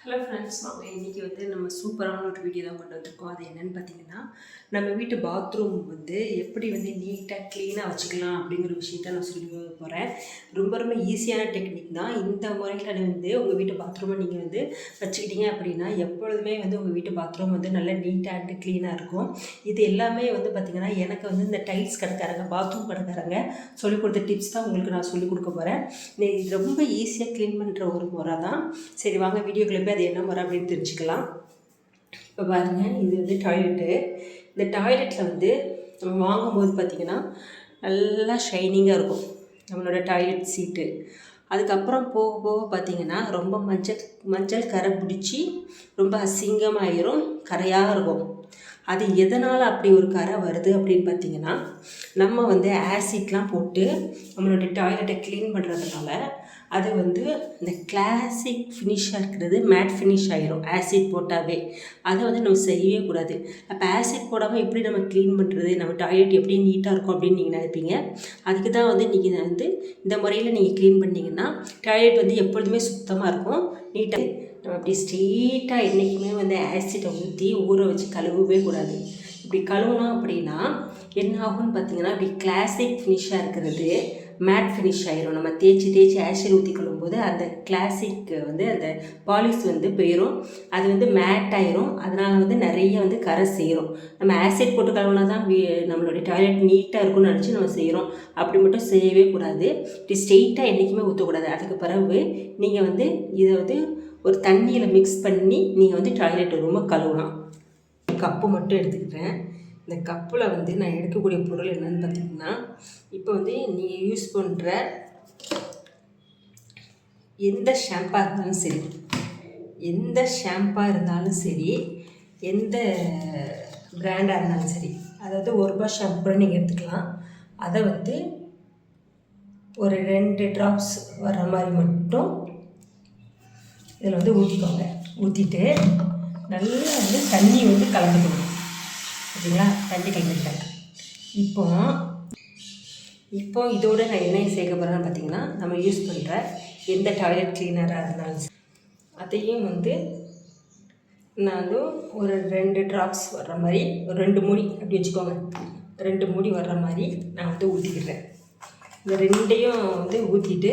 Hello friends, வாங்க இன்றைக்கி நம்ம சூப்பரான ஒரு வீடியோ தான் கொண்டு வந்திருக்கோம். அது என்னென்னு பார்த்தீங்கன்னா, நம்ம வீட்டு பாத்ரூம் எப்படி நீட்டாக க்ளீனாக வச்சுக்கலாம் அப்படிங்கிற விஷயத்த நான் சொல்லி போகிறேன். ரொம்ப ரொம்ப ஈஸியான டெக்னிக் தான். இந்த முறையில் உங்கள் வீட்டு பாத்ரூமை நீங்கள் வச்சுக்கிட்டீங்க அப்படின்னா எப்பொழுதுமே உங்கள் வீட்டு பாத்ரூம் நல்லா நீட்டாக அண்ட் க்ளீனாக இருக்கும். இது எல்லாமே பார்த்திங்கன்னா எனக்கு இந்த டைல்ஸ் கடைக்காரங்க, பாத்ரூம் கடைக்காரங்க சொல்லிக் கொடுத்த டிப்ஸ் தான் உங்களுக்கு நான் சொல்லிக் கொடுக்க போகிறேன். இது ரொம்ப ஈஸியாக க்ளீன் பண்ணுற ஒரு முறை தான். சரி வாங்க வீடியோக்குள்ளே போய் அது என்ன முறை அப்படின்னு தெரிஞ்சுக்கலாம். இப்போ பாருங்கள், இது டாய்லெட்டு. இந்த டாய்லெட்டில் நம்ம வாங்கும்போது பார்த்திங்கன்னா நல்லா ஷைனிங்காக இருக்கும் நம்மளோட டாய்லெட் சீட்டு. அதுக்கப்புறம் போக போக பார்த்திங்கன்னா ரொம்ப மஞ்சள் கரை பிடிச்சி ரொம்ப அசிங்கமாகிரும், கரையாக இருக்கும். அது எதனால் அப்படி ஒரு கரை வருது அப்படின்னு பார்த்திங்கன்னா, நம்ம ஆசிட்லாம் போட்டு நம்மளுடைய டாய்லெட்டை க்ளீன் பண்ணுறதுனால அது இந்த கிளாசிக் ஃபினிஷாக இருக்கிறது மேட் ஃபினிஷ் ஆகிரும் ஆசிட் போட்டாவே. அதை நம்ம செய்யவே கூடாது. அப்போ ஆசிட் போடாமல் எப்படி நம்ம க்ளீன் பண்ணுறது, நம்ம டாய்லெட் எப்படி நீட்டாக இருக்கும் அப்படின்னு நீங்கள் நினைப்பீங்க. அதுக்கு தான் நீங்கள் இந்த முறையில் நீங்கள் க்ளீன் பண்ணிங்கன்னா டாய்லெட் எப்பொழுதுமே சுத்தமாக இருக்கும், நீட்டாக. நம்ம அப்படி ஸ்ட்ரெயிட்டாக என்றைக்குமே ஆசிட்டை ஊற்றி ஊற வச்சு கழுவவே கூடாது. இப்படி கழுவுனா அப்படின்னா என்ன ஆகும்னு பார்த்தீங்கன்னா, அப்படி கிளாசிக் ஃபினிஷாக இருக்கிறது மேட் ஃபினிஷ் ஆயிரும். நம்ம தேய்ச்சி ஆசிட் ஊற்றி கழுவும்போது அந்த கிளாசிக் அந்த பாலிஷ் போயிடும். அது மேட் ஆயிரும். அதனால் நிறைய கரை சேரும். நம்ம ஆசிட் போட்டு கழுவுனா தான் நம்மளுடைய டாய்லெட் நீட்டாக இருக்கும்னு நினச்சி நம்ம செய்கிறோம். அப்படி மட்டும் செய்யவே கூடாது. இப்படி ஸ்ட்ரெயிட்டாக என்றைக்குமே ஊற்றக்கூடாது. அதுக்கு பிறகு நீங்கள் இதை ஒரு தண்ணியில் மிக்ஸ் பண்ணி நீங்கள் டாய்லெட் ரூமை கழுவலாம். கப்பு மட்டும் எடுத்துக்கிட்டேன். இந்த கப்பில் நான் எடுக்கக்கூடிய பொருள் என்னென்னு பார்த்தீங்கன்னா, இப்போ நீங்கள் யூஸ் பண்ணுற எந்த ஷாம்பாக இருந்தாலும் சரி, எந்த பிராண்டாக இருந்தாலும் சரி, அதாவது ₹1 ஷாம்பு கூட நீங்கள் எடுத்துக்கலாம். அதை ஒரு 2 ட்ராப்ஸ் வர்ற மாதிரி மட்டும் இதில் ஊற்றிக்கோங்க. ஊற்றிட்டு நல்லா தண்ணி கலந்துக்கணும். ஓகேங்களா? தண்ணி கலந்துக்கிட்டேன். இப்போ இதோட நான் என்ன சேர்க்க போகிறேன்னு பார்த்தீங்கன்னா, நம்ம யூஸ் பண்ணுற எந்த டாய்லெட் கிளீனராக இருந்தாலும் அதையும் நான் ஒரு 2 ட்ராப்ஸ் வர்ற மாதிரி, ஒரு 2 மூடி அப்படி வச்சுக்கோங்க. 2 மூடி வர்ற மாதிரி நான் ஊற்றிக்கிறேன். இந்த 2ஐயும் ஊற்றிட்டு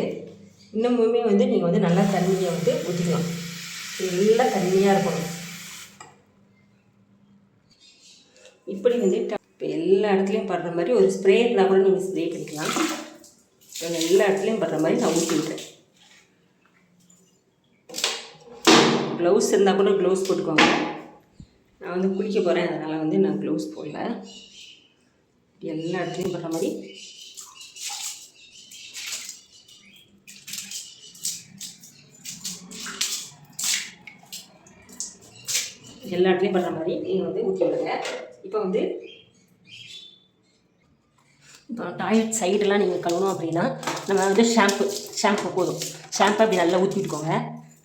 இன்னமுமே நீங்கள் நல்லா தண்ணியை ஊற்றிக்கலாம். நல்லா தண்ணியாக இருக்கணும். இப்படி இப்போ எல்லா இடத்துலையும் படுற மாதிரி ஒரு ஸ்ப்ரே இருந்தால் கூட நீங்கள் ஸ்ப்ரே பண்ணிக்கலாம். எல்லா இடத்துலையும் படுற மாதிரி நான் ஊற்றி விட்டேன். க்ளவுஸ் இருந்தால் கூட க்ளவுஸ் போட்டுக்கோங்க. நான் குளிக்க போகிறேன், அதனால் நான் க்ளவுஸ் போடல. எல்லா இடத்துலையும் படுற மாதிரி எல்லா இடத்துலையும் பண்ணுற மாதிரி நீங்கள் ஊற்றி விடுங்க. இப்போ டாய்லெட் சைடெல்லாம் நீங்கள் கழுவணும் அப்படின்னா நம்ம ஷாம்பு போதும். ஷாம்பு அப்படி நல்லா ஊற்றி விட்டுக்கோங்க.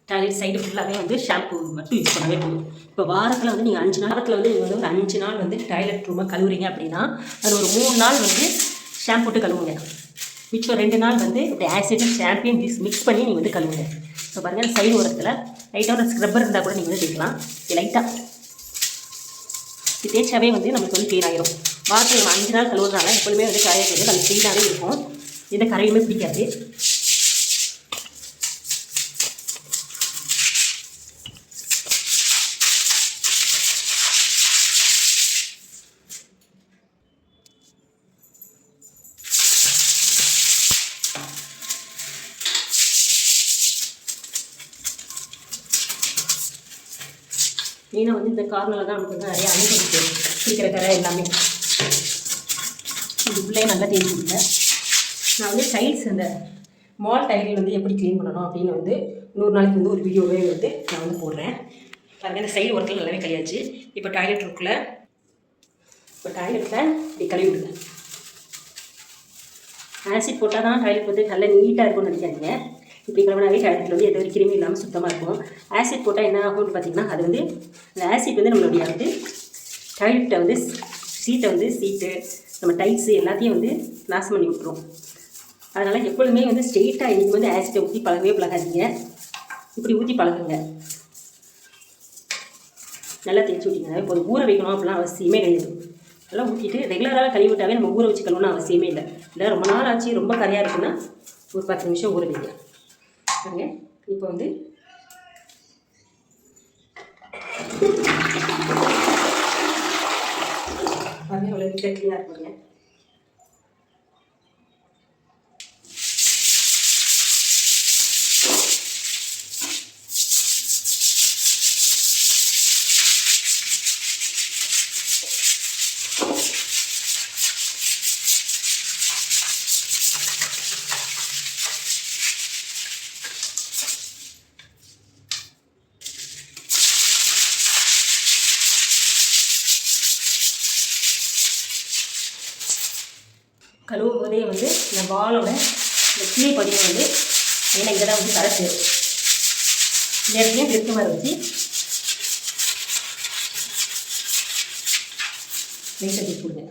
டாய்லெட் சைடு ஃபுல்லாகவே ஷாம்பு மட்டும் யூஸ் பண்ணவே போதும். இப்போ வாரத்தில் நீங்கள் 5 நாள், நீங்கள் ஒரு 5 நாள் டாய்லெட் ரூமை கழுவுறீங்க அப்படின்னா அது ஒரு 3 நாள் ஷாம்பு போட்டு கழுவுங்க. மிச்சம் 2 நாள் இப்படி ஆசிட் ஷாம்பையும் மிக்ஸ் பண்ணி நீங்கள் கழுவுங்க. இப்போ பாருங்கள், சைடு ஓரத்தில் லைட்டாக ஒரு ஸ்க்ரப்பர் இருந்தால் கூட நீங்கள் தேய்க்கலாம். லைட்டாக இது தேய்ச்சாவே நம்மளுக்கு க்ளீன் ஆகிடும். வாரத்தில் நம்ம 5 நாள் கழுவுறதுனால எப்பொழுதுமே டாய்லெட் நம்ம க்ளீனாகவே இருக்கும். எந்த கரையுமே பிடிக்காது. மெயினாக இந்த கார்னரில் தான் நமக்கு நிறைய அனுபவிச்சு பிடிக்கிற கரை எல்லாமே இது உள்ளே நல்லா தேய்ச்சி விடுங்க. நான் டைல்ஸ் அந்த மால் டைல் எப்படி க்ளீன் பண்ணணும் அப்படின்னு 100 நாளைக்கு ஒரு வீடியோவே நான் போடுறேன். பாருங்கள், இந்த சைடு ஒர்க்கில் நல்லாவே கழியாச்சு. இப்போ டாய்லெட்டில் இப்படி கழுவி விடுங்க. ஆசிட் போட்டால் தான் டாய்லெட் நல்லா நீட்டாக இருக்கும்னு நினைக்காதீங்க. இப்படி கிளம்பினாவே டாய்லெட்டில் எந்த ஒரு கிருமி இல்லாமல் சுத்தமாக இருக்கும். ஆசிட் போட்டால் என்ன ஆகும்னு பார்த்தீங்கன்னா, அது இந்த ஆசிட் நம்மளுடைய டாய்லெட்டை சீட்டு நம்ம டைல்ஸு எல்லாத்தையும் நாசம் பண்ணி விட்டுரும். அதனால் எப்பொழுதுமே ஸ்ட்ரெயிட்டாக இன்றைக்கி ஆசிட்டை ஊற்றி பழகவே பழகாதீங்க. இப்படி ஊற்றி பழகுங்க. நல்லா தேய்ச்சி விட்டிங்கன்னா இப்போ ஊற வைக்கணும் அப்படிலாம் அவசியமே கிடையாது. நல்லா ஊற்றிட்டு ரெகுலராக கழுவி விட்டாவே நம்ம ஊற வச்சு கழுவணும் அவசியமே இல்லை. இல்லை ரொம்ப நாள் ஆச்சு ரொம்ப கரையாக இருக்குன்னா ஒரு 10 நிமிஷம் ஊற வைங்க. பாருங்க இப்போ வந்து பாருங்க அவ்வளோ நீட்டாக க்ளீனாக இருப்பாங்க. கழுவும் போதே வந்து இந்த வாலோட இந்த கிளி பதிவை வந்து ஏன்னா இங்கே தான் வந்து கரைச்சி இந்த இடத்துலையும் திருத்த மாதிரி வச்சு லைட்டாக தூக்கி கொடுங்க.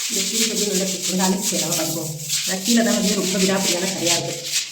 இந்த கிளி பதிவு நல்லா தூக்கி கொடுங்க. அழிச்சு சேராமல் பார்த்துக்கோங்க. ஆனால் கீழே தான் வந்து ரொம்ப விடாப்பிடியான சரியாக இருக்குது.